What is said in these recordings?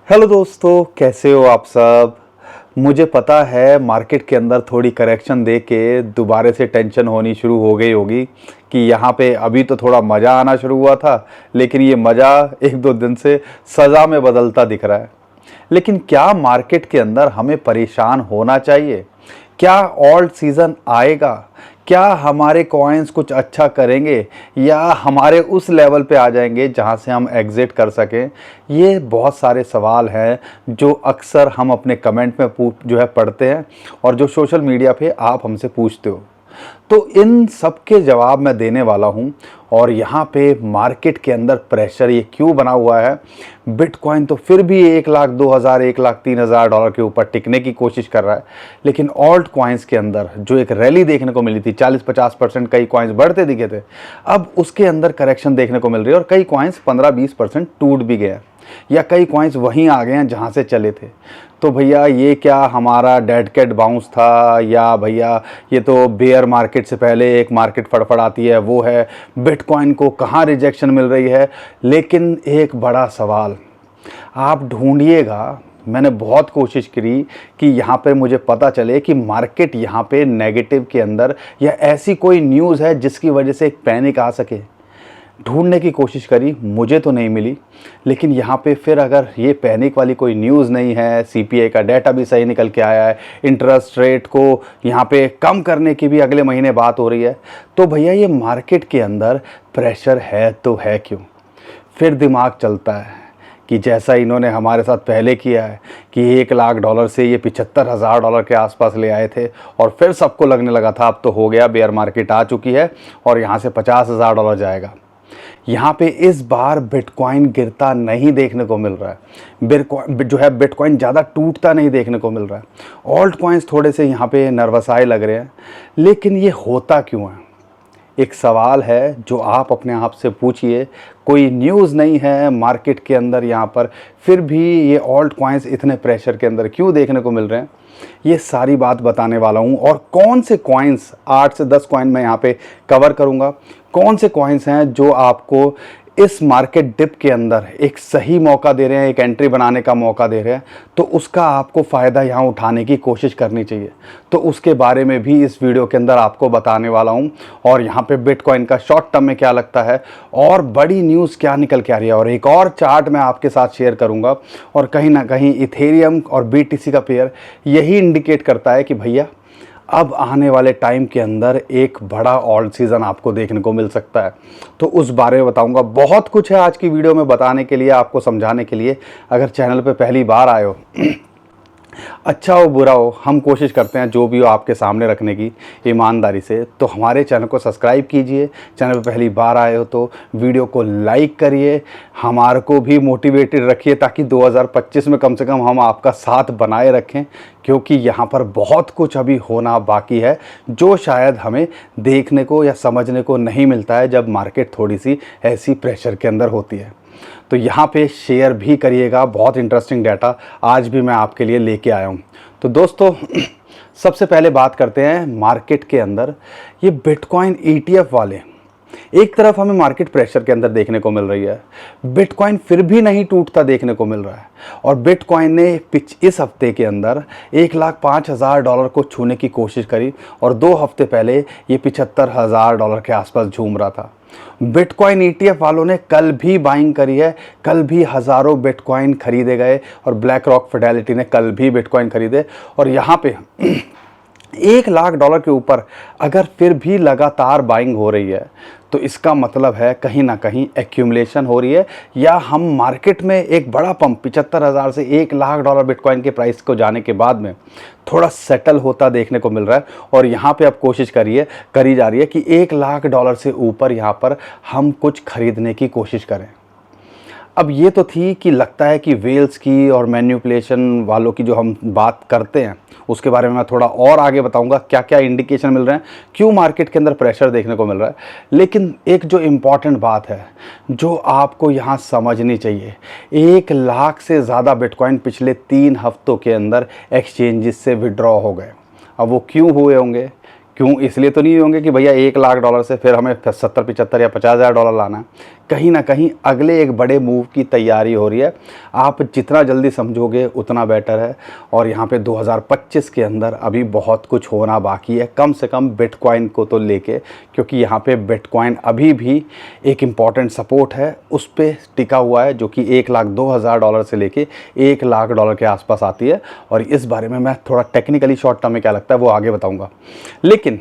Hello दोस्तों, कैसे हो आप सब। मुझे पता है मार्केट के अंदर थोड़ी करेक्शन दे के दोबारा से टेंशन होनी शुरू हो गई होगी कि यहाँ पे अभी तो थोड़ा मज़ा आना शुरू हुआ था, लेकिन ये मज़ा एक दो दिन से सज़ा में बदलता दिख रहा है। लेकिन क्या मार्केट के अंदर हमें परेशान होना चाहिए? क्या ऑल्ट सीज़न आएगा? क्या हमारे कॉइन्स कुछ अच्छा करेंगे या हमारे उस लेवल पे आ जाएंगे जहां से हम एग्ज़िट कर सकें? ये बहुत सारे सवाल हैं जो अक्सर हम अपने कमेंट में पढ़ते हैं और जो सोशल मीडिया पे आप हमसे पूछते हो। तो इन सब के जवाब मैं देने वाला हूं। और यहाँ पे मार्केट के अंदर प्रेशर ये क्यों बना हुआ है? बिटकॉइन तो फिर भी 1,02,000 $1,03,000 के ऊपर टिकने की कोशिश कर रहा है, लेकिन ऑल्ट कॉइन्स के अंदर जो एक रैली देखने को मिली थी, 40-50% कई कॉइन्स बढ़ते दिखे थे, अब उसके अंदर करेक्शन देखने को मिल रही है और कई कॉइन्स 15-20% टूट भी गए हैं या कई कॉइन्स वहीं आ गए हैं जहां से चले थे। तो भैया ये क्या हमारा डेड कैट बाउंस था या भैया ये तो बेयर मार्केट से पहले एक मार्केट फड़फड़ाती है वो है? बिटकॉइन को कहाँ रिजेक्शन मिल रही है? लेकिन एक बड़ा सवाल आप ढूंढिएगा। मैंने बहुत कोशिश करी कि यहाँ पे मुझे पता चले कि मार्केट यहाँ पे नेगेटिव के अंदर या ऐसी कोई न्यूज़ है जिसकी वजह से एक पैनिक आ सके। ढूंढने की कोशिश करी, मुझे तो नहीं मिली। लेकिन यहाँ पे फिर अगर ये पैनिक वाली कोई न्यूज़ नहीं है, सीपीआई का डाटा भी सही निकल के आया है, इंटरेस्ट रेट को यहाँ पे कम करने की भी अगले महीने बात हो रही है, तो भैया ये मार्केट के अंदर प्रेशर है तो है क्यों? फिर दिमाग चलता है कि जैसा इन्होंने हमारे साथ पहले किया है कि $1,00,000 से ये $75,000 के आसपास ले आए थे और फिर सबको लगने लगा था अब तो हो गया, बेयर मार्केट आ चुकी है और यहाँ से $50,000 जाएगा। यहाँ पे इस बार बिटकॉइन गिरता नहीं देखने को मिल रहा है। बिटकॉइन ज़्यादा टूटता नहीं देखने को मिल रहा है। ऑल्ट कॉइन्स थोड़े से यहाँ पे नर्वसाए लग रहे हैं। लेकिन ये होता क्यों है? एक सवाल है जो आप अपने आप से पूछिए। कोई न्यूज़ नहीं है मार्केट के अंदर यहाँ पर, फिर भी ये ऑल्ट कॉइन्स इतने प्रेशर के अंदर क्यों देखने को मिल रहे हैं? ये सारी बात बताने वाला हूँ। और कौन से कॉइन्स, 8 से 10 कॉइन मैं यहाँ पे कवर करूँगा। कौन से कॉइन्स हैं जो आपको इस मार्केट डिप के अंदर एक सही मौका दे रहे हैं, एक एंट्री बनाने का मौका दे रहे हैं, तो उसका आपको फ़ायदा यहाँ उठाने की कोशिश करनी चाहिए। तो उसके बारे में भी इस वीडियो के अंदर आपको बताने वाला हूँ। और यहाँ पे बिटकॉइन का शॉर्ट टर्म में क्या लगता है और बड़ी न्यूज़ क्या निकल के आ रही है, और एक और चार्ट मैं आपके साथ शेयर करूँगा। और कहीं ना कहीं इथेरियम और बीटीसी का पेयर यही इंडिकेट करता है कि भैया अब आने वाले टाइम के अंदर एक बड़ा ऑल्ट सीज़न आपको देखने को मिल सकता है। तो उस बारे में बताऊंगा। बहुत कुछ है आज की वीडियो में बताने के लिए, आपको समझाने के लिए। अगर चैनल पे पहली बार आए हो अच्छा हो बुरा हो, हम कोशिश करते हैं जो भी हो आपके सामने रखने की ईमानदारी से। तो हमारे चैनल को सब्सक्राइब कीजिए। चैनल पे पहली बार आए हो तो वीडियो को लाइक करिए, हमारे को भी मोटिवेटेड रखिए ताकि 2025 में कम से कम हम आपका साथ बनाए रखें, क्योंकि यहाँ पर बहुत कुछ अभी होना बाकी है जो शायद हमें देखने को या समझने को नहीं मिलता है जब मार्केट थोड़ी सी ऐसी प्रेशर के अंदर होती है। तो यहाँ पे शेयर भी करिएगा, बहुत इंटरेस्टिंग डाटा आज भी मैं आपके लिए लेके आया हूँ। तो दोस्तों सबसे पहले बात करते हैं मार्केट के अंदर ये बिटकॉइन ETF वाले। एक तरफ हमें मार्केट प्रेशर के अंदर देखने को मिल रही है, बिटकॉइन फिर भी नहीं टूटता देखने को मिल रहा है। और बिटकॉइन ने इस हफ्ते के अंदर $1,05,000 को छूने की कोशिश करी और 2 हफ्ते पहले ये $75,000 के आसपास झूम रहा था। बिटकॉइन ETF वालों ने कल भी बाइंग करी है, कल भी हज़ारों बिटकॉइन खरीदे गए और ब्लैक रॉक फिडेलिटी ने कल भी बिटकॉइन खरीदे। और यहाँ पे $1,00,000 के ऊपर अगर फिर भी लगातार बाइंग हो रही है तो इसका मतलब है कहीं ना कहीं एक्यूमुलेशन हो रही है, या हम मार्केट में एक बड़ा पंप 75,000 से $1,00,000 बिटकॉइन के प्राइस को जाने के बाद में थोड़ा सेटल होता देखने को मिल रहा है। और यहाँ पे अब कोशिश करी जा रही है कि $1,00,000 से ऊपर यहाँ पर हम कुछ खरीदने की कोशिश करें। अब ये तो थी कि लगता है कि वेल्स की और मैन्युपुलेशन वालों की जो हम बात करते हैं उसके बारे में मैं थोड़ा और आगे बताऊंगा, क्या क्या इंडिकेशन मिल रहे हैं, क्यों मार्केट के अंदर प्रेशर देखने को मिल रहा है। लेकिन एक जो इम्पॉर्टेंट बात है जो आपको यहाँ समझनी चाहिए, 1,00,000 से ज़्यादा बिटकॉइन पिछले 3 हफ्तों के अंदर एक्सचेंजेस से विड्रॉ हो गए। अब वो क्यों हुए होंगे? क्यों, इसलिए तो नहीं होंगे कि भैया $1 लाख से फिर हमें 70 75 या $50,000 लाना है। कहीं ना कहीं अगले एक बड़े मूव की तैयारी हो रही है। आप जितना जल्दी समझोगे उतना बेटर है। और यहाँ पे 2025 के अंदर अभी बहुत कुछ होना बाकी है, कम से कम बिटकॉइन को तो लेके, क्योंकि यहाँ पे बिटकॉइन अभी भी एक इम्पॉर्टेंट सपोर्ट है, उस पर टिका हुआ है, जो कि $1,02,000 से लेके $1,00,000 के आसपास आती है। और इस बारे में मैं थोड़ा टेक्निकली शॉर्ट टर्म में क्या लगता है वो आगे बताऊँगा। लेकिन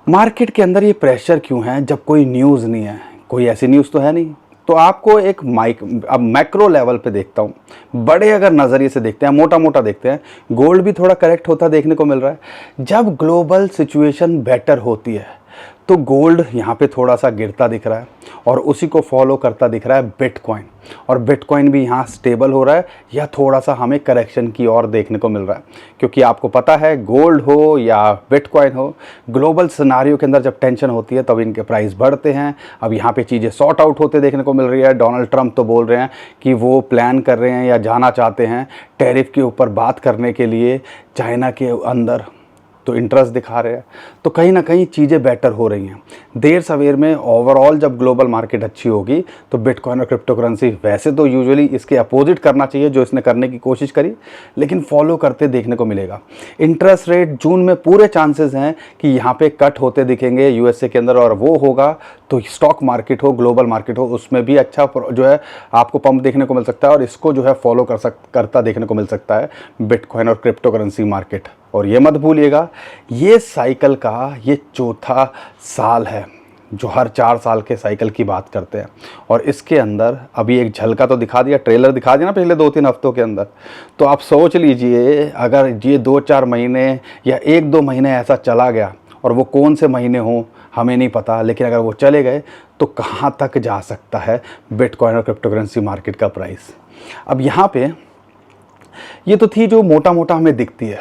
मार्केट के अंदर ये प्रेशर क्यों है जब कोई न्यूज़ नहीं है? कोई ऐसी न्यूज़ तो है नहीं। तो आपको एक अब मैक्रो लेवल पे देखता हूँ, बड़े अगर नज़रिए से देखते हैं, मोटा मोटा देखते हैं, गोल्ड भी थोड़ा करेक्ट होता देखने को मिल रहा है। जब ग्लोबल सिचुएशन बेटर होती है तो गोल्ड यहाँ पे थोड़ा सा गिरता दिख रहा है, और उसी को फॉलो करता दिख रहा है बिटकॉइन। और बिटकॉइन भी यहाँ स्टेबल हो रहा है या थोड़ा सा हमें करेक्शन की ओर देखने को मिल रहा है। क्योंकि आपको पता है, गोल्ड हो या बिटकॉइन हो, ग्लोबल सिनारियो के अंदर जब टेंशन होती है तब इनके प्राइस बढ़ते हैं। अब यहाँ पे चीज़ें सॉर्ट आउट होते देखने को मिल रही है। डोनाल्ड ट्रंप तो बोल रहे हैं कि वो प्लान कर रहे हैं या जाना चाहते हैं टैरिफ के ऊपर बात करने के लिए चाइना के अंदर, तो इंटरेस्ट दिखा रहे हैं। तो कहीं ना कहीं चीज़ें बेटर हो रही हैं। देर सवेर में ओवरऑल जब ग्लोबल मार्केट अच्छी होगी तो बिटकॉइन और क्रिप्टो करेंसी वैसे तो यूजुअली इसके अपोजिट करना चाहिए जो इसने करने की कोशिश करी, लेकिन फॉलो करते देखने को मिलेगा। इंटरेस्ट रेट जून में पूरे चांसेस हैं कि यहाँ पे कट होते दिखेंगे यूएसए के अंदर, और वो होगा तो स्टॉक मार्केट हो, ग्लोबल मार्केट हो, उसमें भी अच्छा जो है आपको पंप देखने को मिल सकता है। और इसको जो है फॉलो करता देखने को मिल सकता है बिटकॉइन और क्रिप्टो करेंसी मार्केट। और ये मत भूलिएगा, ये साइकिल का ये चौथा साल है जो हर 4 साल के साइकिल की बात करते हैं। और इसके अंदर अभी एक झलका तो दिखा दिया, ट्रेलर दिखा दिया ना पिछले 2-3 हफ्तों के अंदर। तो आप सोच लीजिए, अगर ये 2-4 महीने या 1-2 महीने ऐसा चला गया, और वो कौन से महीने हों हमें नहीं पता, लेकिन अगर वो चले गए तो कहाँ तक जा सकता है बिटकॉइन और क्रिप्टो करेंसी मार्केट का प्राइस। अब यहाँ पे ये तो थी जो मोटा मोटा हमें दिखती है,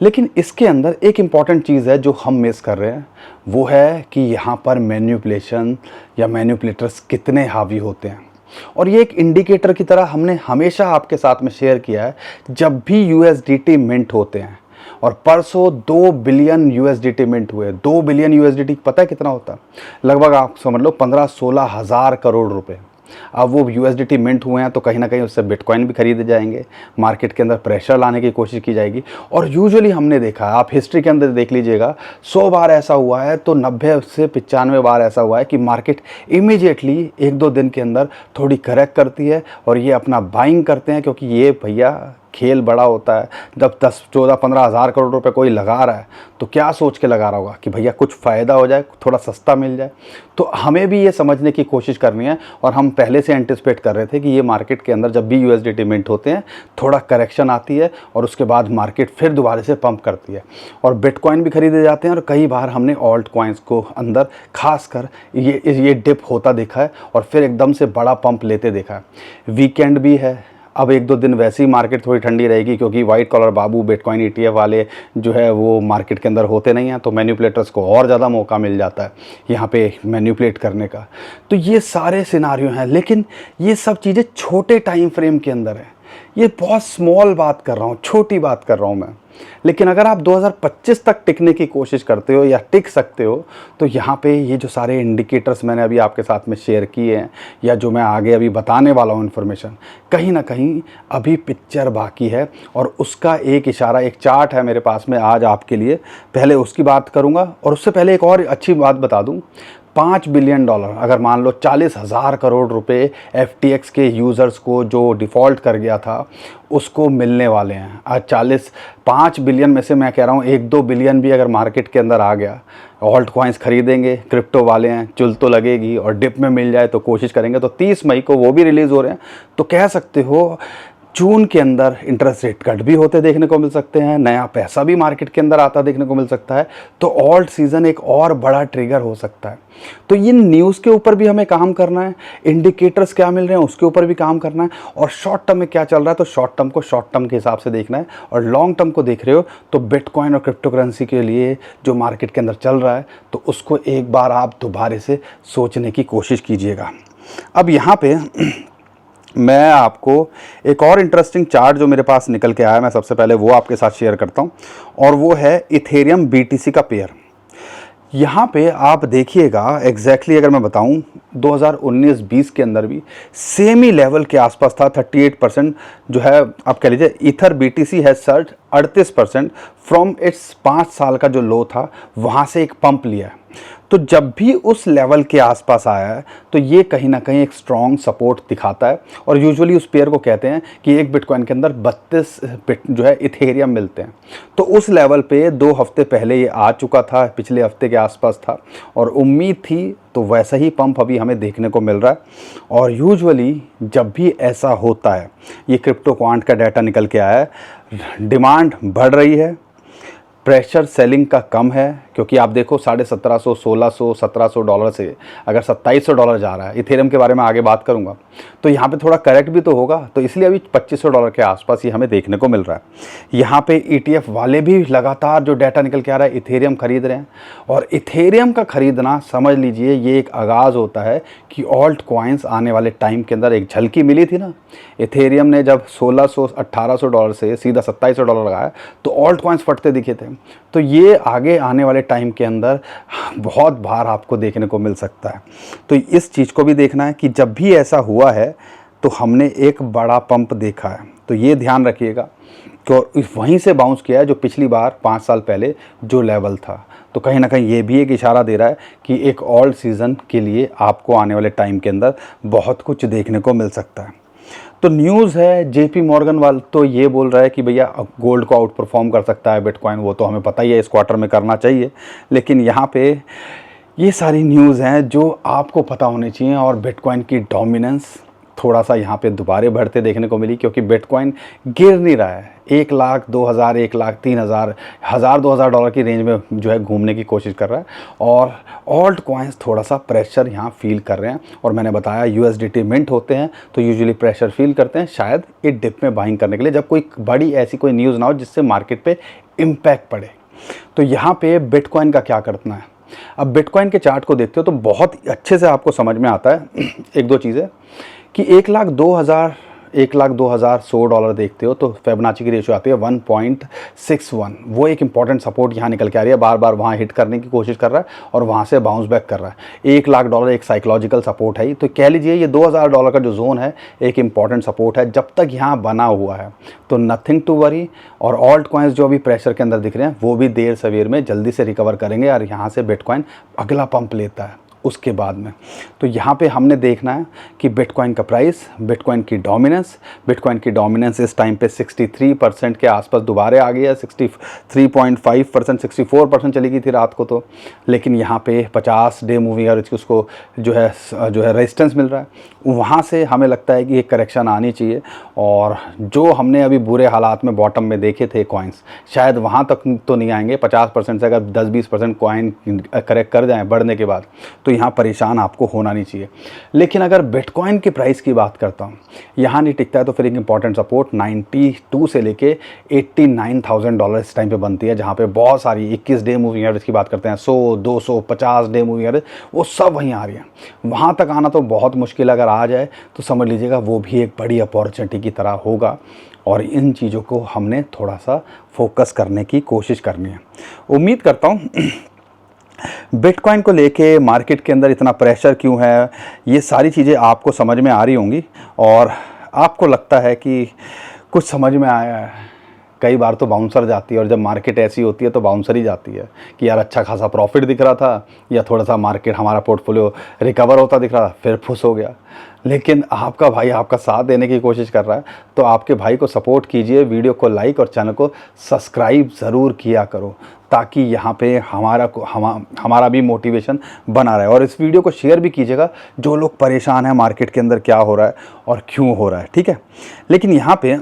लेकिन इसके अंदर एक इम्पॉर्टेंट चीज़ है जो हम मिस कर रहे हैं, वो है कि यहाँ पर मैन्युपुलेशन या मैन्युपुलेटर्स कितने हावी होते हैं। और ये एक इंडिकेटर की तरह हमने हमेशा आपके साथ में शेयर किया है। जब भी यूएसडीटी मिंट होते हैं, और परसों 2 बिलियन यूएसडीटी मिंट हुए। 2 बिलियन यूएसडीटी पता है कितना होता है? लगभग आप समझ लो 15-16 हज़ार करोड़ रुपए। अब वो यूएसडीटी मिंट हुए हैं तो कहीं ना कहीं उससे बिटकॉइन भी खरीदे जाएंगे, मार्केट के अंदर प्रेशर लाने की कोशिश की जाएगी। और यूजुअली हमने देखा, आप हिस्ट्री के अंदर देख लीजिएगा, 100 बार ऐसा हुआ है तो 90 से 95 बार ऐसा हुआ है कि मार्केट इमीडिएटली 1-2 दिन के अंदर थोड़ी करेक्ट करती है और ये अपना बाइंग करते हैं। क्योंकि ये भैया खेल बड़ा होता है। जब 10-14-15 हज़ार करोड़ रुपए कोई लगा रहा है तो क्या सोच के लगा रहा होगा कि भैया कुछ फ़ायदा हो जाए, थोड़ा सस्ता मिल जाए। तो हमें भी ये समझने की कोशिश करनी है, और हम पहले से एंटिसिपेट कर रहे थे कि ये मार्केट के अंदर जब भी यूएसडीटी मिंट होते हैं थोड़ा करेक्शन आती है और उसके बाद मार्केट फिर दोबारा से पंप करती है, और बिटकॉइन भी खरीदे जाते हैं। और कई बार हमने ऑल्ट कॉइन्स को अंदर खासकर ये डिप होता देखा है और फिर एकदम से बड़ा पंप लेते देखा है। वीकेंड भी है, अब 1-2 दिन वैसे ही मार्केट थोड़ी ठंडी रहेगी, क्योंकि वाइट कॉलर बाबू बिटकॉइन ईटीएफ वाले जो है वो मार्केट के अंदर होते नहीं हैं, तो मैन्युपुलेटर्स को और ज़्यादा मौका मिल जाता है यहाँ पे मैन्युपुलेट करने का। तो ये सारे सिनारियो हैं, लेकिन ये सब चीज़ें छोटे टाइम फ्रेम के अंदर है। ये बहुत स्मॉल बात कर रहा हूँ, छोटी बात कर रहा हूँ मैं। लेकिन अगर आप 2025 तक टिकने की कोशिश करते हो या टिक सकते हो, तो यहाँ पे ये जो सारे इंडिकेटर्स मैंने अभी आपके साथ में शेयर किए हैं, या जो मैं आगे अभी बताने वाला हूँ इन्फॉर्मेशन, कहीं ना कहीं अभी पिक्चर बाकी है। और उसका एक इशारा, एक चार्ट है मेरे पास में आज आपके लिए, पहले उसकी बात करूँगा। और उससे पहले एक और अच्छी बात बता दूँ, $5 बिलियन, अगर मान लो 40,000 करोड़ रुपए FTX के यूज़र्स को जो डिफ़ॉल्ट कर गया था उसको मिलने वाले हैं। आज 5 बिलियन में से मैं कह रहा हूँ 1-2 बिलियन भी अगर मार्केट के अंदर आ गया, ऑल्ट कॉइन्स खरीदेंगे, क्रिप्टो वाले हैं, चुल तो लगेगी, और डिप में मिल जाए तो कोशिश करेंगे। तो 30 मई को वो भी रिलीज़ हो रहे हैं। तो कह सकते हो जून के अंदर इंटरेस्ट रेट कट भी होते देखने को मिल सकते हैं, नया पैसा भी मार्केट के अंदर आता देखने को मिल सकता है। तो ऑल्ट सीज़न एक और बड़ा ट्रिगर हो सकता है। तो इन न्यूज़ के ऊपर भी हमें काम करना है, इंडिकेटर्स क्या मिल रहे हैं उसके ऊपर भी काम करना है, और शॉर्ट टर्म में क्या चल रहा है तो शॉर्ट टर्म को शॉर्ट टर्म के हिसाब से देखना है। और लॉन्ग टर्म को देख रहे हो तो बिटकॉइन और क्रिप्टो करेंसी के लिए जो मार्केट के अंदर चल रहा है तो उसको एक बार आप दोबारा से सोचने की कोशिश कीजिएगा। अब यहाँ पे मैं आपको एक और इंटरेस्टिंग चार्ट जो मेरे पास निकल के आया, मैं सबसे पहले वो आपके साथ शेयर करता हूँ, और वो है इथेरियम बीटीसी का पेयर। यहाँ पे आप देखिएगा एग्जैक्टली अगर मैं बताऊँ 2019-20 के अंदर भी सेम ही लेवल के आसपास था। 38% जो है आप कह लीजिए ether BTC has surge 38% from its 5 साल का जो लो था वहाँ से एक पंप लिया है। तो जब भी उस लेवल के आसपास आया है तो ये कहीं ना कहीं एक स्ट्रॉन्ग सपोर्ट दिखाता है, और यूजुअली उस पेयर को कहते हैं कि एक बिटकॉइन के अंदर 32 जो है इथेरियम मिलते हैं। तो उस लेवल पे 2 हफ्ते पहले ये आ चुका था, पिछले हफ्ते के आसपास था, और उम्मीद थी तो वैसा ही पंप अभी हमें देखने को मिल रहा है। और यूजुअली जब भी ऐसा होता है, ये क्रिप्टो क्वांट का डाटा निकल के आया है, डिमांड बढ़ रही है, प्रेशर सेलिंग का कम है, क्योंकि आप देखो $1750, $1600, $1700 से अगर $2700 जा रहा है, इथेरियम के बारे में आगे बात करूंगा, तो यहाँ पे थोड़ा करेक्ट भी तो होगा। तो इसलिए अभी $2500 के आसपास ही हमें देखने को मिल रहा है। यहाँ पे ETF वाले भी लगातार जो डाटा निकल के आ रहा है इथेरियम खरीद रहे हैं, और इथेरियम का खरीदना समझ लीजिए ये एक आगाज़ होता है कि ऑल्ट कॉइन्स आने वाले टाइम के अंदर, एक झलकी मिली थी ना, इथेरियम ने जब $1600-1800 से सीधा $2700 लगाया तो ऑल्ट कॉइन्स फटते दिखे थे। तो ये आगे आने वाले टाइम के अंदर बहुत बार आपको देखने को मिल सकता है। तो इस चीज़ को भी देखना है कि जब भी ऐसा हुआ है तो हमने एक बड़ा पंप देखा है, तो ये ध्यान रखिएगा कि वहीं से बाउंस किया है जो पिछली बार 5 साल पहले जो लेवल था। तो कहीं ना कहीं ये भी एक इशारा दे रहा है कि एक ऑल्ट सीज़न के लिए आपको आने वाले टाइम के अंदर बहुत कुछ देखने को मिल सकता है। तो न्यूज़ है जेपी मॉर्गन वाल तो ये बोल रहा है कि भैया गोल्ड को आउट परफॉर्म कर सकता है बिटकॉइन, वो तो हमें पता ही है इस क्वार्टर में करना चाहिए। लेकिन यहाँ पे ये सारी न्यूज़ हैं जो आपको पता होनी चाहिए, और बिटकॉइन की डोमिनेंस थोड़ा सा यहाँ पे दोबारा बढ़ते देखने को मिली, क्योंकि बिटकॉइन गिर नहीं रहा है। 1 लाख, 2,000, 1 लाख, 3,000, $1,000-2,000 की रेंज में जो है घूमने की कोशिश कर रहा है, और ऑल्ट कॉइन्स थोड़ा सा प्रेशर यहाँ फील कर रहे हैं। और मैंने बताया USDT मिंट होते हैं तो यूजुअली प्रेशर फील करते हैं, शायद एक डिप में बाइंग करने के लिए, जब कोई बड़ी ऐसी कोई न्यूज़ ना हो जिससे मार्केट पे इम्पैक्ट पड़े। तो यहाँ पे बिटकॉइन का क्या करना है। अब बिटकॉइन के चार्ट को देखते हो तो बहुत अच्छे से आपको समझ में आता है एक दो चीज़ें, कि 1,02,000 $1,02,100 देखते हो तो फिबोनाची की रेशियो आती है 1.61। वो एक इंपॉर्टेंट सपोर्ट यहाँ निकल के आ रही है, बार बार वहाँ हिट करने की कोशिश कर रहा है और वहाँ से बाउंस बैक कर रहा है। $1,00,000 एक साइकोलॉजिकल सपोर्ट है, तो कह लीजिए ये $2,000 का जो जोन है एक इंपॉर्टेंट सपोर्ट है। जब तक यहाँ बना हुआ है तो नथिंग टू वरी, और ऑल्ट कॉइन्स जो अभी प्रेशर के अंदर दिख रहे हैं वो भी देर सवेर में जल्दी से रिकवर करेंगे, और यहाँ से बिटकॉइन अगला पंप लेता है उसके बाद में। तो यहाँ पे हमने देखना है कि बिटकॉइन का प्राइस, बिटकॉइन की डोमिनेंस इस टाइम पे 63% के आसपास दोबारा आ गई है। 63.5%, 64% चली गई थी रात को तो, लेकिन यहाँ पे 50 डे मूविंग एवरेज उसको जो है रेजिस्टेंस मिल रहा है, वहाँ से हमें लगता है कि एक करेक्शन आनी चाहिए। और जो हमने अभी बुरे हालात में बॉटम में देखे थे कॉइन्स, शायद वहाँ तक तो नहीं आएंगे। 50% से अगर 10-20% कॉइन करेक्ट कर जाएँ बढ़ने के बाद, तो यहाँ परेशान आपको होना नहीं चाहिए। लेकिन अगर बिटकॉइन की प्राइस की बात करता हूँ, यहाँ नहीं टिकता है तो फिर एक इंपॉर्टेंट सपोर्ट 92 से लेके $89,000 इस टाइम पे बनती है, जहाँ पे बहुत सारी 21 डे मूविंग एवरेज की बात करते हैं, 100, 200, 50 डे मूविंग एवरेज, वो सब वहीं आ रही है। वहाँ तक आना तो बहुत मुश्किल, अगर आ जाए तो समझ लीजिएगा वो भी एक बड़ी अपॉर्चुनिटी की तरह होगा। और इन चीज़ों को हमने थोड़ा सा फोकस करने की कोशिश करनी है। उम्मीद करता हूँ बिटकॉइन को लेके मार्केट के अंदर इतना प्रेशर क्यों है, ये सारी चीज़ें आपको समझ में आ रही होंगी, और आपको लगता है कि कुछ समझ में आया है। कई बार तो बाउंसर जाती है, और जब मार्केट ऐसी होती है तो बाउंसर ही जाती है कि यार अच्छा खासा प्रॉफिट दिख रहा था, या थोड़ा सा मार्केट हमारा पोर्टफोलियो रिकवर होता दिख रहा था, फिर फुस हो गया। लेकिन आपका भाई आपका साथ देने की कोशिश कर रहा है, तो आपके भाई को सपोर्ट कीजिए, वीडियो को लाइक और चैनल को सब्सक्राइब ज़रूर किया करो, ताकि यहाँ पे हमारा भी मोटिवेशन बना रहे। और इस वीडियो को शेयर भी कीजिएगा जो लोग परेशान हैं मार्केट के अंदर क्या हो रहा है और क्यों हो रहा है, ठीक है। लेकिन यहाँ पे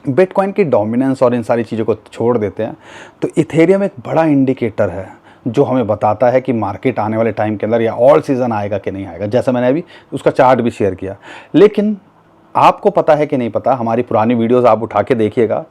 बिटकॉइन की डोमिनेंस और इन सारी चीज़ों को छोड़ देते हैं, तो इथेरियम एक बड़ा इंडिकेटर है जो हमें बताता है कि मार्केट आने वाले टाइम के अंदर या ऑल सीज़न आएगा कि नहीं आएगा, जैसा मैंने अभी उसका चार्ट भी शेयर किया। लेकिन आपको पता है कि नहीं पता, हमारी पुरानी वीडियोस आप उठा के देखिएगा,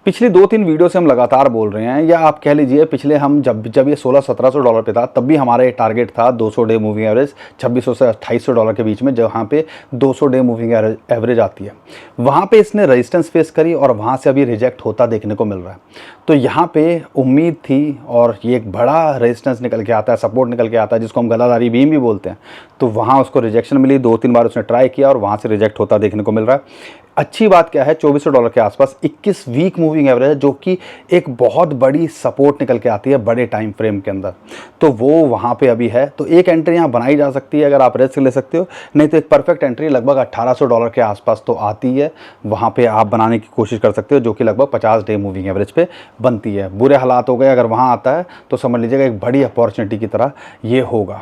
पिछली 2-3 वीडियो से हम लगातार बोल रहे हैं, या आप कह लीजिए पिछले हम जब ये $1600-1700 पे था, तब भी हमारा ये टारगेट था 200 डे मूविंग एवरेज, $2600 से $2800 के बीच में, जहाँ पे 200 डे मूविंग एवरेज आती है। वहाँ पे इसने रेजिस्टेंस फेस करी और वहाँ से अभी रिजेक्ट होता देखने को मिल रहा है। तो यहाँ पे उम्मीद थी और ये एक बड़ा रेजिस्टेंस निकल के आता है, सपोर्ट निकल के आता है, जिसको हम गलाधारी बीम भी बोलते हैं। तो वहाँ उसको रिजेक्शन मिली, 2-3 बार उसने ट्राई किया और वहाँ से रिजेक्ट होता देखने को मिल रहा है। अच्छी बात क्या है, $2400 के आसपास 21 वीक मूविंग एवरेज है, जो कि एक बहुत बड़ी सपोर्ट निकल के आती है बड़े टाइम फ्रेम के अंदर। तो वो वहाँ पे अभी है, तो एक एंट्री यहाँ बनाई जा सकती है अगर आप रिस्क ले सकते हो, नहीं तो एक परफेक्ट एंट्री लगभग $1800 के आसपास तो आती है, वहाँ पे आप बनाने की कोशिश कर सकते हो, जो कि लगभग 50 डे मूविंग एवरेज पे बनती है। बुरे हालात हो गए अगर वहाँ आता है तो समझ लीजिएगा एक बड़ी अपॉर्चुनिटी की तरह ये होगा।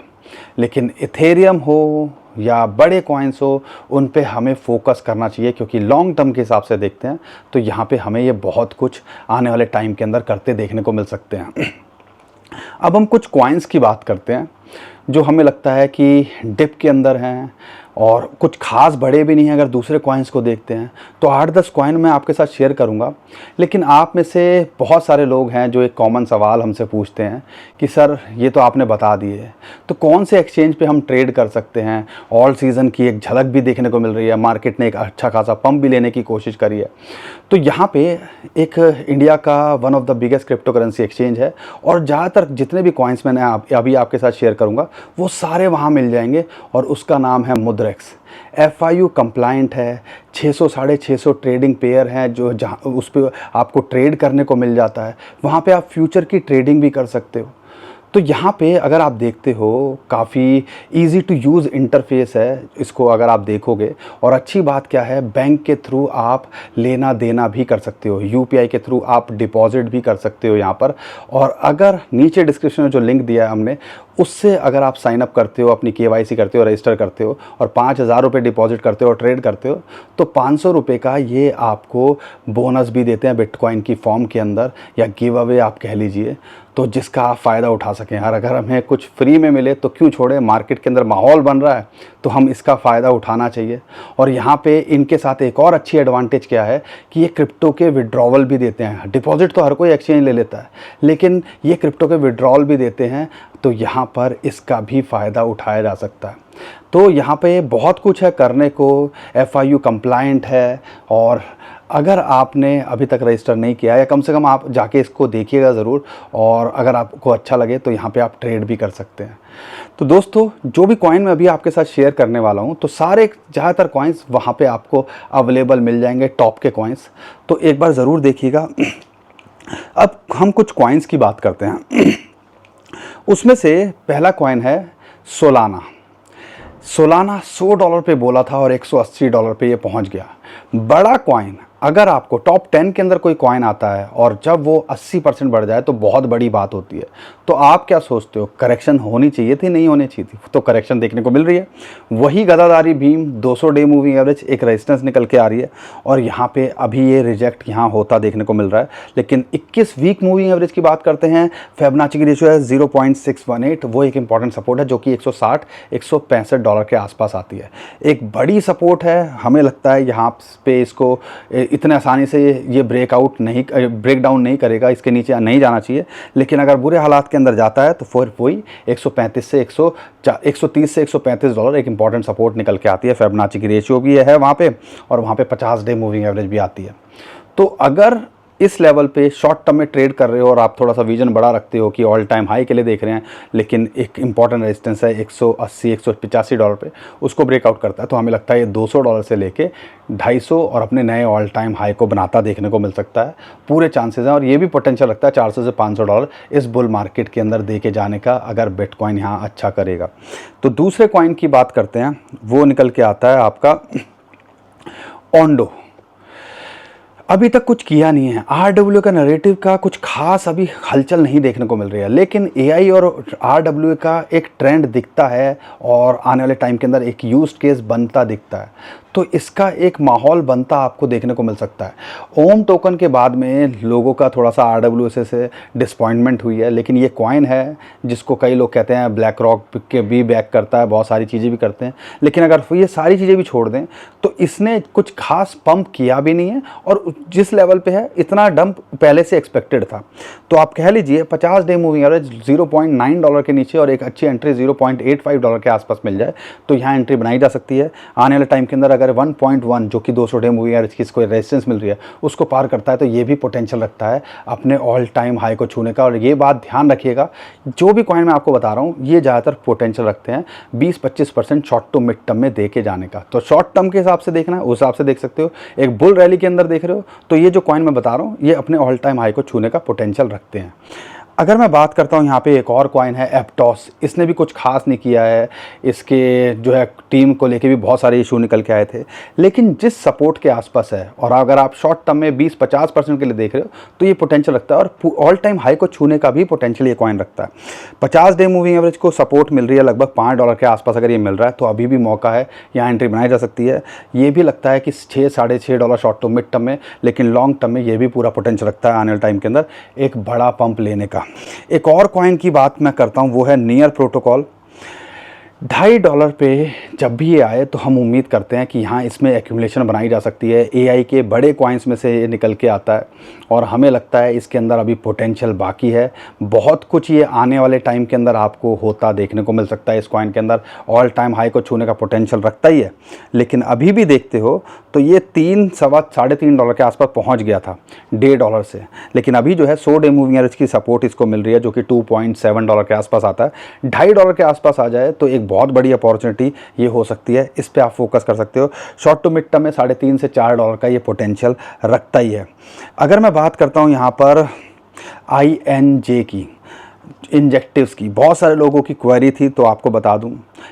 लेकिन इथेरियम हो या बड़े कॉइन्स हो, उन पे हमें फोकस करना चाहिए, क्योंकि लॉन्ग टर्म के हिसाब से देखते हैं तो यहाँ पे हमें ये बहुत कुछ आने वाले टाइम के अंदर करते देखने को मिल सकते हैं। अब हम कुछ कॉइन्स की बात करते हैं जो हमें लगता है कि डिप के अंदर हैं और कुछ खास बड़े भी नहीं हैं। अगर दूसरे कॉइन्स को देखते हैं तो 8-10 कॉइन मैं आपके साथ शेयर करूंगा, लेकिन आप में से बहुत सारे लोग हैं जो एक कॉमन सवाल हमसे पूछते हैं कि सर ये तो आपने बता दिए, तो कौन से एक्सचेंज पे हम ट्रेड कर सकते हैं। ऑल सीज़न की एक झलक भी देखने को मिल रही है, मार्केट ने एक अच्छा खासा पंप भी लेने की कोशिश करी है। तो यहाँ पे एक इंडिया का one of the biggest crypto currency exchange है और ज़्यादातर जितने भी कॉइन्स मैंने अभी आपके साथ शेयर करूँगा वो सारे वहाँ मिल जाएंगे, और उसका नाम है मुद्रेक्स। FIU कंप्लाइंट है, 600-650 ट्रेडिंग पेयर हैं जो जहाँ उस पर आपको ट्रेड करने को मिल जाता है। वहाँ पे आप फ्यूचर की ट्रेडिंग भी कर सकते हो। तो यहाँ पे अगर आप देखते हो काफ़ी इजी टू यूज़ इंटरफेस है इसको अगर आप देखोगे, और अच्छी बात क्या है, बैंक के थ्रू आप लेना देना भी कर सकते हो, UPI के थ्रू आप डिपॉजिट भी कर सकते हो यहाँ पर। और अगर नीचे डिस्क्रिप्शन में जो लिंक दिया है हमने, उससे अगर आप साइन अप करते हो, अपनी KYC करते हो, रजिस्टर करते हो और 5000 रुपये डिपॉजिट करते हो और ट्रेड करते हो, तो 500 रुपये का ये आपको बोनस भी देते हैं बिटकॉइन की फॉर्म के अंदर, या गिव अवे आप कह लीजिए, तो जिसका आप फ़ायदा उठा सकें यार। अगर हमें कुछ फ्री में मिले तो क्यों छोड़े, मार्केट के अंदर माहौल बन रहा है तो हम इसका फ़ायदा उठाना चाहिए। और यहाँ पे इनके साथ एक और अच्छी एडवांटेज क्या है कि ये क्रिप्टो के विड्रॉवल भी देते हैं। डिपॉजिट तो हर कोई एक्सचेंज ले लेता है, लेकिन ये क्रिप्टो के विड्रॉवल भी देते हैं, तो यहाँ पर इसका भी फ़ायदा उठाया जा सकता है। तो यहाँ पे बहुत कुछ है करने को, FIU कंप्लाइंट है, और अगर आपने अभी तक रजिस्टर नहीं किया, या कम से कम आप जाके इसको देखिएगा ज़रूर, और अगर आपको अच्छा लगे तो यहाँ पे आप ट्रेड भी कर सकते हैं। तो दोस्तों, जो भी कॉइन मैं अभी आपके साथ शेयर करने वाला हूँ, तो सारे ज़्यादातर कॉइन्स वहाँ पे आपको अवेलेबल मिल जाएंगे, टॉप के कॉइन्स, तो एक बार ज़रूर देखिएगा। अब हम कुछ कॉइन्स की बात करते हैं। उसमें से पहला कॉइन है सोलाना। सोलाना $100 पे बोला था और $180 पे ये पहुंच गया। बड़ा कॉइन, अगर आपको टॉप 10 के अंदर कोई कॉइन आता है और जब वो 80% बढ़ जाए तो बहुत बड़ी बात होती है। तो आप क्या सोचते हो, करेक्शन होनी चाहिए थी, नहीं होनी चाहिए थी? तो करेक्शन देखने को मिल रही है। वही गदाधारी भीम 200 डे मूविंग एवरेज एक रेजिस्टेंस निकल के आ रही है, और यहाँ पे अभी ये रिजेक्ट यहाँ होता देखने को मिल रहा है। लेकिन 21 वीक मूविंग एवरेज की बात करते हैं, फिबोनाची की रेशियो है 0.618, वो एक इंपॉर्टेंट सपोर्ट है जो कि $160-165 के आसपास आती है। एक बड़ी सपोर्ट है, हमें लगता है यहाँ पे इसको इतने आसानी से ये ब्रेक डाउन नहीं करेगा, इसके नीचे नहीं जाना चाहिए। लेकिन अगर बुरे हालात के अंदर जाता है तो फिर वही 130 से $135 एक इंपॉर्टेंट सपोर्ट निकल के आती है। फिबोनाची की रेशियो भी है वहाँ पे, और वहाँ पे 50 डे मूविंग एवरेज भी आती है। तो अगर इस लेवल पे शॉर्ट टर्म में ट्रेड कर रहे हो और आप थोड़ा सा विजन बड़ा रखते हो कि ऑल टाइम हाई के लिए देख रहे हैं, लेकिन एक इंपॉर्टेंट रेजिस्टेंस है $180-185 पे, उसको ब्रेकआउट करता है, तो हमें लगता है ये $200 से लेके 250 और अपने नए ऑल टाइम हाई को बनाता देखने को मिल सकता है। पूरे चांसेस हैं, और ये भी पोटेंशियल रखता है $400 से $500 इस बुल मार्केट के अंदर दे के जाने का, अगर बिटकॉइन यहाँ अच्छा करेगा। तो दूसरे कॉइन की बात करते हैं, वो निकल के आता है आपका ओंडो। अभी तक कुछ किया नहीं है, RWA का नैरेटिव का कुछ खास अभी हलचल नहीं देखने को मिल रही है, लेकिन AI और RWA का एक ट्रेंड दिखता है और आने वाले टाइम के अंदर एक यूज केस बनता दिखता है। तो इसका एक माहौल बनता आपको देखने को मिल सकता है। ओम टोकन के बाद में लोगों का थोड़ा सा RWA से डिसपॉइंटमेंट हुई है, लेकिन ये कॉइन है जिसको कई लोग कहते हैं ब्लैक रॉक के भी बैक करता है, बहुत सारी चीज़ें भी करते हैं। लेकिन अगर ये सारी चीज़ें भी छोड़ दें तो इसने कुछ खास पंप किया भी नहीं है, और जिस लेवल पे है इतना डंप पहले से एक्सपेक्टेड था। तो आप कह लीजिए 50 डे मूविंग एवरेज $0.9 के नीचे और एक अच्छी एंट्री $0.85 के आसपास मिल जाए तो यहाँ एंट्री बनाई जा सकती है। आने वाले टाइम के अंदर अगर 1.1 जो कि 200 डे मूविंग एवरेज की इसको रेजिस्टेंस मिल रही है उसको पार करता है तो ये भी पोटेंशियल रखता है अपने ऑल टाइम हाई को छूने का। और ये बात ध्यान रखिएगा, जो भी कॉइन मैं आपको बता रहा हूँ ये ज़्यादातर पोटेंशियल रखते हैं 20-25% शॉर्ट टू मिड टर्म में दे के जाने का। तो शॉर्ट टर्म के हिसाब से देखना है उस हिसाब से देख सकते हो। एक बुल रैली के अंदर देख रहे हो तो ये जो कॉइन मैं बता रहा हूँ ये अपने ऑल टाइम हाई को छूने का पोटेंशियल रखते हैं। अगर मैं बात करता हूँ यहाँ पे एक और कॉइन है एप्टॉस, इसने भी कुछ खास नहीं किया है। इसके जो है टीम को लेके भी बहुत सारे इशू निकल के आए थे, लेकिन जिस सपोर्ट के आसपास है और अगर आप शॉर्ट टर्म में 20-50% के लिए देख रहे हो तो ये पोटेंशियल रखता है और ऑल टाइम हाई को छूने का भी पोटेंशियल ये कॉइन रखता है। 50 डे मूविंग एवरेज को सपोर्ट मिल रही है लगभग $5 के आसपास, अगर ये मिल रहा है तो अभी भी मौका है, यहाँ एंट्री बनाई जा सकती है। ये भी लगता है कि $6-6.5 शॉर्ट टू मिड टर्म में, लेकिन लॉन्ग टर्म में ये भी पूरा पोटेंशियल रखता है आने वाले टाइम के अंदर एक बड़ा पंप लेने का। एक और कॉइन की बात मैं करता हूँ वो है नियर प्रोटोकॉल। $2.5 पे जब भी ये आए तो हम उम्मीद करते हैं कि यहाँ इसमें एक्यूमुलेशन बनाई जा सकती है। एआई के बड़े कॉइन्स में से ये निकल के आता है और हमें लगता है इसके अंदर अभी पोटेंशियल बाकी है। बहुत कुछ ये आने वाले टाइम के अंदर आपको होता देखने को मिल सकता है। इस कॉइन के अंदर ऑल टाइम हाई को छूने का पोटेंशियल रखता ही है, लेकिन अभी भी देखते हो तो ये $3-3.5 के आसपास पहुँच गया था $1.5 से, लेकिन अभी जो है 100 डे मूविंग एवरेज की सपोर्ट इसको मिल रही है जो कि $2.7 के आसपास आता है। $2.5 के आसपास आ जाए तो एक बहुत बड़ी अपॉर्चुनिटी ये हो सकती है, इस पे आप फोकस कर सकते हो। शॉर्ट टू मिड टर्म में $3.5 से $4 का ये पोटेंशियल रखता ही है। अगर मैं बात करता हूँ यहाँ पर INJ की, इंजेक्टिव्स की, बहुत सारे लोगों की क्वेरी थी तो आपको बता दूं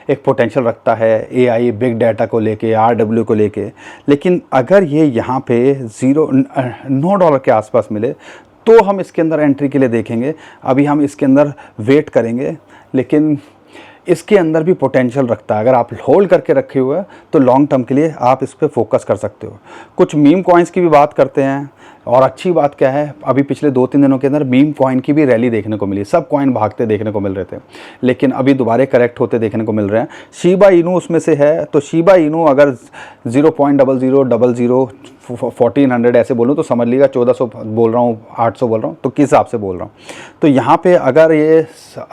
एक पोटेंशियल रखता है AI बिग डाटा को लेके, RW को लेके, लेकिन अगर ये यहाँ पे $9 के आसपास मिले तो हम इसके अंदर एंट्री के लिए देखेंगे। अभी हम इसके अंदर वेट करेंगे, लेकिन इसके अंदर भी पोटेंशियल रखता है। अगर आप होल्ड करके रखे हुए हैं तो लॉन्ग टर्म के लिए आप इस पर फोकस कर सकते हो। कुछ मीम कॉइन्स की भी बात करते हैं और अच्छी बात क्या है, अभी पिछले 2-3 दिनों के अंदर मीम कॉइन की भी रैली देखने को मिली। सब कॉइन भागते देखने को मिल रहे थे, लेकिन अभी दोबारा करेक्ट होते देखने को मिल रहे हैं। शिबा इनू उसमें से है, तो शिबा इनू अगर 0.0000 1400 ऐसे बोलूँ तो समझ लीजिएगा 1400 बोल रहा हूँ, 800 बोल रहा हूँ, तो किस हिसाब से बोल रहा हूँ। तो यहाँ पे अगर ये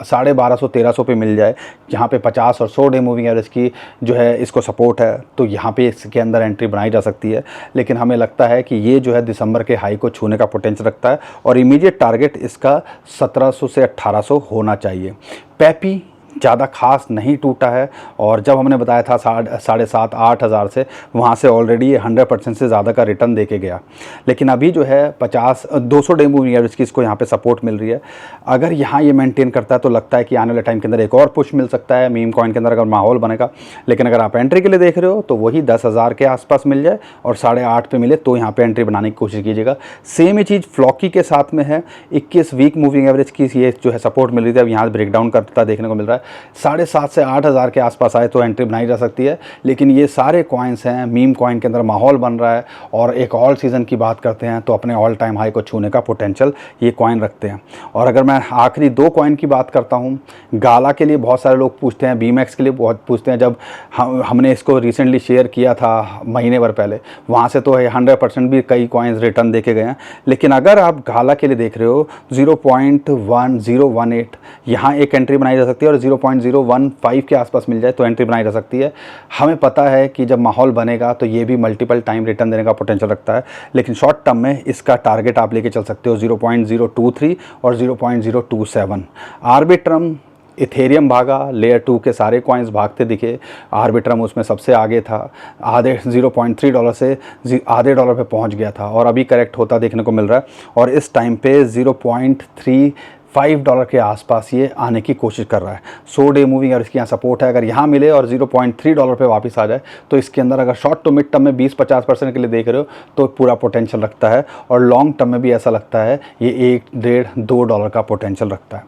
1250-1300 पे मिल जाए, यहाँ पे 50 और 100 डे मूविंग एवरेज की जो है इसको सपोर्ट है, तो यहाँ पे इसके अंदर एंट्री बनाई जा सकती है। लेकिन हमें लगता है कि ये जो है दिसंबर के हाई को छूने का पोटेंशियल रखता है और इमीडिएट टारगेट इसका 1700 से 1800 होना चाहिए। पेपी ज़्यादा खास नहीं टूटा है और जब हमने बताया था 7,500-8 हज़ार से, वहाँ से ऑलरेडी 100% से ज़्यादा का रिटर्न देके गया। लेकिन अभी जो है 200 डे मूविंग एवरेज की इसको यहाँ पे सपोर्ट मिल रही है। अगर यहाँ ये मेंटेन करता है तो लगता है कि आने वाले टाइम के अंदर एक और पुश मिल सकता है मीम कॉइन के अंदर अगर माहौल बनेगा। लेकिन अगर आप एंट्री के लिए देख रहे हो तो वही 10,000 के आसपास मिल जाए और 8.5 पे मिले तो यहाँ पर एंट्री बनाने की कोशिश कीजिएगा। सेम ही चीज़ फ्लॉकी के साथ में है। 21 वीक मूविंग एवरेज की ये जो है सपोर्ट मिल रही थी, अब यहाँ ब्रेकडाउन करता देखने को मिल रहा है। 7,500 से 8,000 के आसपास आए तो एंट्री बनाई जा सकती है। लेकिन ये सारे कॉइन्स हैं, मीम कॉइन के अंदर माहौल बन रहा है और एक ऑल सीज़न की बात करते हैं तो अपने ऑल टाइम हाई को छूने का पोटेंशियल ये कॉइन रखते हैं। और अगर मैं आखिरी 2 कॉइन की बात करता हूँ, गाला के लिए बहुत सारे लोग पूछते हैं, BMAX के लिए बहुत पूछते हैं। जब हमने इसको रिसेंटली शेयर किया था महीने भर पहले, वहाँ से तो 100% भी कई कॉइन्स रिटर्न देके गए हैं। लेकिन अगर आप गाला के लिए देख रहे हो 0.1018 यहाँ एक एंट्री बनाई जा सकती है और 0.015 के आसपास मिल जाए तो एंट्री बनाई जा सकती है। हमें पता है कि जब माहौल बनेगा तो ये भी मल्टीपल टाइम रिटर्न देने का पोटेंशियल रखता है। लेकिन शॉर्ट टर्म में इसका टारगेट आप लेके चल सकते हो 0.023 और 0.027। आर्बिट्रम, इथेरियम भागा, लेयर 2 के सारे कॉइन्स भागते दिखे, आर्बिट्रम उसमें सबसे आगे था। $0.3 से $0.5 पे पहुंच गया था और अभी करेक्ट होता देखने को मिल रहा है और इस टाइम पे $0.35 के आसपास ये आने की कोशिश कर रहा है। 100 डे मूविंग एवरेज की यहाँ सपोर्ट है, अगर यहाँ मिले और $0.3 पे वापस आ जाए तो इसके अंदर अगर शॉर्ट टू मिड टर्म में 20-50% के लिए देख रहे हो तो पूरा पोटेंशियल रखता है और लॉन्ग टर्म में भी ऐसा लगता है ये $1-1.5-2 का पोटेंशियल रखता है।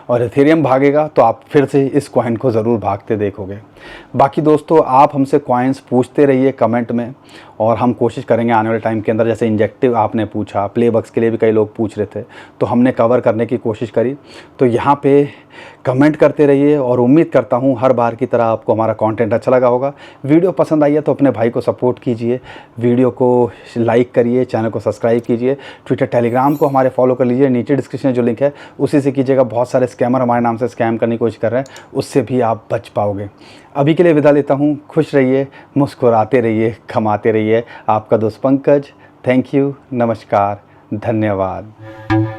और इथेरियम भागेगा तो आप फिर से इस कॉइन को ज़रूर भागते देखोगे। बाकी दोस्तों, आप हमसे कॉइन्स पूछते रहिए कमेंट में और हम कोशिश करेंगे आने वाले टाइम के अंदर, जैसे इंजेक्टिव आपने पूछा, प्ले बग्स के लिए भी कई लोग पूछ रहे थे, तो हमने कवर करने की कोशिश करी। तो यहाँ पे कमेंट करते रहिए और उम्मीद करता हूँ हर बार की तरह आपको हमारा कंटेंट अच्छा लगा होगा। वीडियो पसंद आई है तो अपने भाई को सपोर्ट कीजिए, वीडियो को लाइक करिए, चैनल को सब्सक्राइब कीजिए, ट्विटर टेलीग्राम को हमारे फॉलो कर लीजिए, नीचे डिस्क्रिप्शन में जो लिंक है उसी से कीजिएगा। बहुत सारे स्कैमर हमारे नाम से स्कैम करने की कोशिश कर रहे हैं, उससे भी आप बच पाओगे। अभी के लिए विदा लेता हूँ। खुश रहिए, मुस्कुराते रहिए, कमाते रहिए। आपका दोस्त पंकज। थैंक यू, नमस्कार, धन्यवाद।